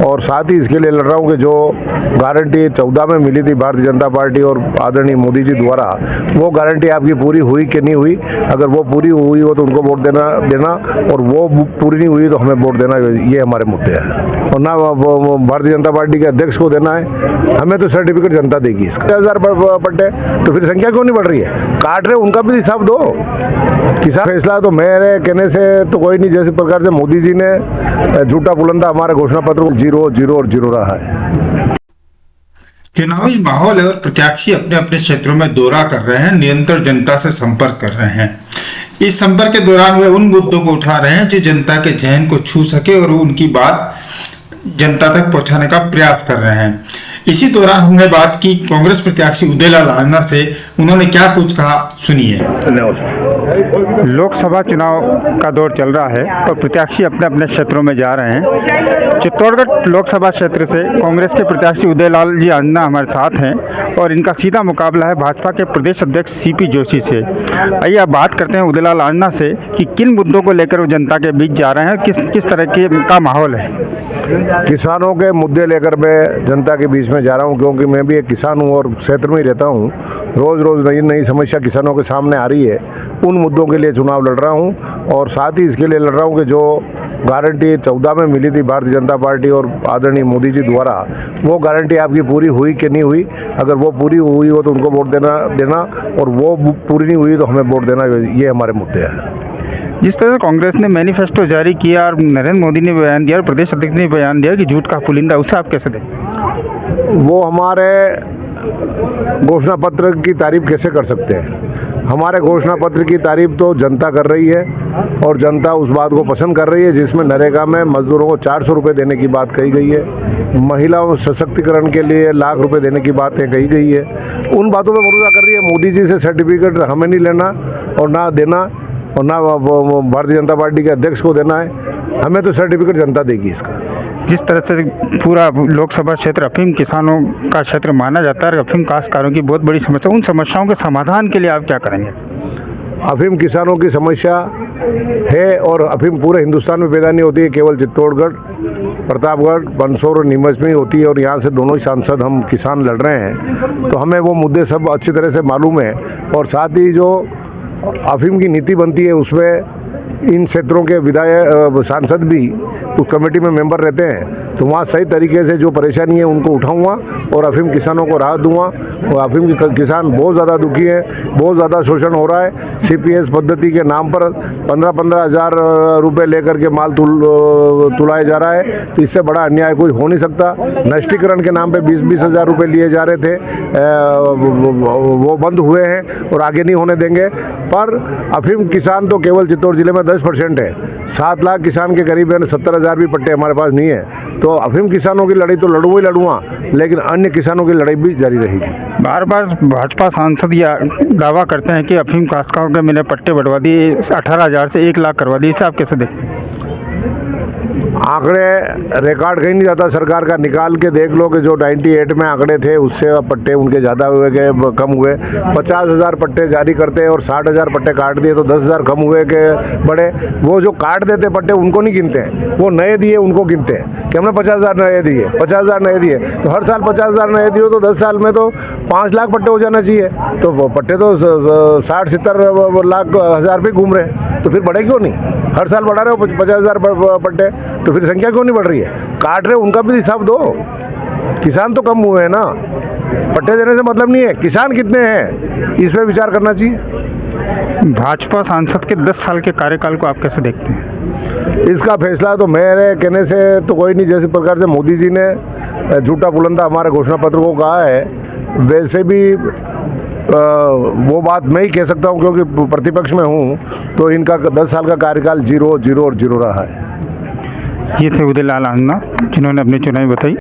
और साथ ही इसके लिए लड़ रहा हूँ कि जो गारंटी 14 में मिली थी भारतीय जनता पार्टी और आदरणीय मोदी जी द्वारा, वो गारंटी आपकी पूरी हुई कि नहीं हुई। अगर वो पूरी हुई हो तो उनको वोट देना और वो पूरी नहीं हुई तो हमें वोट देना। ये हमारे मुद्दे हैं। और ना भारतीय जनता पार्टी के अध्यक्ष को देना है, हमें तो सर्टिफिकेट जनता देगी। इसका 1000 पट्टे तो फिर संख्या क्यों नहीं बढ़ रही है? काट रहे उनका भी हिसाब दो। किसान फैसला तो मेरे कहने से तो कोई नहीं, जैसे प्रकार से मोदी जी ने झूठा बुलंदा हमारे घोषणा पत्र को 0 0 और 0 रहा है। चुनावी माहौल है और प्रत्याशी अपने अपने क्षेत्रों में दौरा कर रहे हैं, निरंतर जनता से संपर्क कर रहे हैं। इस संपर्क के दौरान वे उन मुद्दों को उठा रहे हैं जो जनता के जहन को छू सके और उनकी बात जनता तक पहुंचाने का प्रयास कर रहे हैं। इसी दौरान हमने बात की कांग्रेस प्रत्याशी उदयलाल आंजना से। उन्होंने क्या कुछ कहा, सुनिए। लोकसभा चुनाव का दौर चल रहा है और प्रत्याशी अपने अपने क्षेत्रों में जा रहे हैं। चित्तौड़गढ़ लोकसभा क्षेत्र से कांग्रेस के प्रत्याशी उदयलाल जी आंजना हमारे साथ हैं और इनका सीधा मुकाबला है भाजपा के प्रदेश अध्यक्ष सीपी जोशी से। आइए आप बात करते हैं उदयलाल आंजना से कि किन मुद्दों को लेकर वो जनता के बीच जा रहे हैं, किस तरह का माहौल है। किसानों के मुद्दे लेकर मैं जनता के बीच में जा रहा हूं, क्योंकि मैं भी एक किसान हूं और क्षेत्र में ही रहता हूं। रोज़ रोज़ नई नई समस्या किसानों के सामने आ रही है। उन मुद्दों के लिए चुनाव लड़ रहा हूं और साथ ही इसके लिए लड़ रहा हूं कि जो गारंटी 14 में मिली थी भारतीय जनता पार्टी और आदरणीय मोदी जी द्वारा, वो गारंटी आपकी पूरी हुई कि नहीं हुई। अगर वो पूरी हुई हो तो उनको वोट देना और वो पूरी नहीं हुई तो हमें वोट देना। ये हमारे मुद्दे हैं। जिस तरह से कांग्रेस ने मैनिफेस्टो जारी किया और नरेंद्र मोदी ने बयान दिया और प्रदेश अध्यक्ष ने बयान दिया कि झूठ का पुलिंदा, उसे आप कैसे देखते? वो हमारे घोषणा पत्र की तारीफ कैसे कर सकते हैं? हमारे घोषणा पत्र की तारीफ तो जनता कर रही है और जनता उस बात को पसंद कर रही है जिसमें नरेगा में मजदूरों को 400 रुपये देने की बात कही गई है, महिलाओं सशक्तिकरण के लिए लाख रुपए देने की बातें कही गई है। उन बातों पर भरोसा कर रही है। मोदी जी से सर्टिफिकेट हमें नहीं लेना और ना देना और ना भारतीय जनता पार्टी के अध्यक्ष को देना है। हमें तो सर्टिफिकेट जनता देगी इसका। जिस तरह से पूरा लोकसभा क्षेत्र अफीम किसानों का क्षेत्र माना जाता है और अफीम काश्तकारों की बहुत बड़ी समस्या, उन समस्याओं के समाधान के लिए आप क्या करेंगे? अफीम किसानों की समस्या है और अफीम पूरे हिंदुस्तान में पैदा नहीं होती है, केवल चित्तौड़गढ़, प्रतापगढ़, मंदसौर और नीमच में ही होती है और यहाँ से दोनों ही सांसद हम किसान लड़ रहे हैं। तो हमें वो मुद्दे सब अच्छी तरह से मालूम है और साथ ही जो अफीम की नीति बनती है उसमें इन क्षेत्रों के विधायक सांसद भी उस कमेटी में मेंबर रहते हैं। तो वहाँ सही तरीके से जो परेशानी है उनको उठाऊंगा और अफीम किसानों को राहत दूंगा। और अफीम के किसान बहुत ज़्यादा दुखी है, बहुत ज़्यादा शोषण हो रहा है। CPS पद्धति के नाम पर 15-15 हज़ार रुपये लेकर के माल तुलाया जा रहा है। तो इससे बड़ा अन्याय कोई हो नहीं सकता। नष्टीकरण के नाम पे 20-20 हज़ार रुपये लिए जा रहे थे, वो बंद हुए हैं और आगे नहीं होने देंगे। पर अफीम किसान तो केवल चित्तौड़ जिले में 10% है। 7 लाख किसान के करीब है, 70,000 भी पट्टे हमारे पास नहीं है। तो अफीम किसानों की लड़ाई तो लड़ूंगा, लेकिन अन्य किसानों की लड़ाई भी जारी रहेगी। बार बार भाजपा सांसद या दावा करते हैं कि अफीम काश्तकारों के मैंने पट्टे बढ़वा दिए, 18,000 से 1 लाख करवा दिए, इसे आप कैसे देखते हैं? आंकड़े रिकॉर्ड कहीं नहीं जाता। सरकार का निकाल के देख लो कि जो 98 में आंकड़े थे उससे पट्टे उनके ज़्यादा हुए के कम हुए। 50,000 पट्टे जारी करते हैं और 60,000 पट्टे काट दिए तो 10,000 कम हुए के बड़े। वो जो काट देते पट्टे उनको नहीं गिनते हैं, वो नए दिए उनको गिनते हैं कि हमने 50,000 नए दिए, 50,000 नए दिए। तो हर साल 50,000 नए दिए तो 10 साल में तो 5 लाख पट्टे हो जाना चाहिए। तो पट्टे तो 60-70 लाख हज़ार पे घूम रहे हैं, तो फिर बढ़े क्यों नहीं? हर साल बढ़ा रहे हो 50,000 पट्टे, तो फिर संख्या क्यों नहीं बढ़ रही है? काट रहे उनका भी हिसाब दो। किसान तो कम हुए हैं ना, पट्टे देने से मतलब नहीं है। किसान कितने हैं इस पे विचार करना चाहिए। भाजपा सांसद के 10 साल के कार्यकाल को आप कैसे देखते हैं? इसका फैसला तो मेरे कहने से तो कोई नहीं, जैसे प्रकार से मोदी जी ने झूठा बुलंदा हमारे घोषणा पत्र को कहा है, वैसे भी वो बात मैं ही कह सकता हूँ क्योंकि प्रतिपक्ष में हूँ। तो इनका 10 साल का कार्यकाल 0 0 और 0 रहा है। ये थे उदयलाल आंजना जिन्होंने अपनी चुनावी बताई।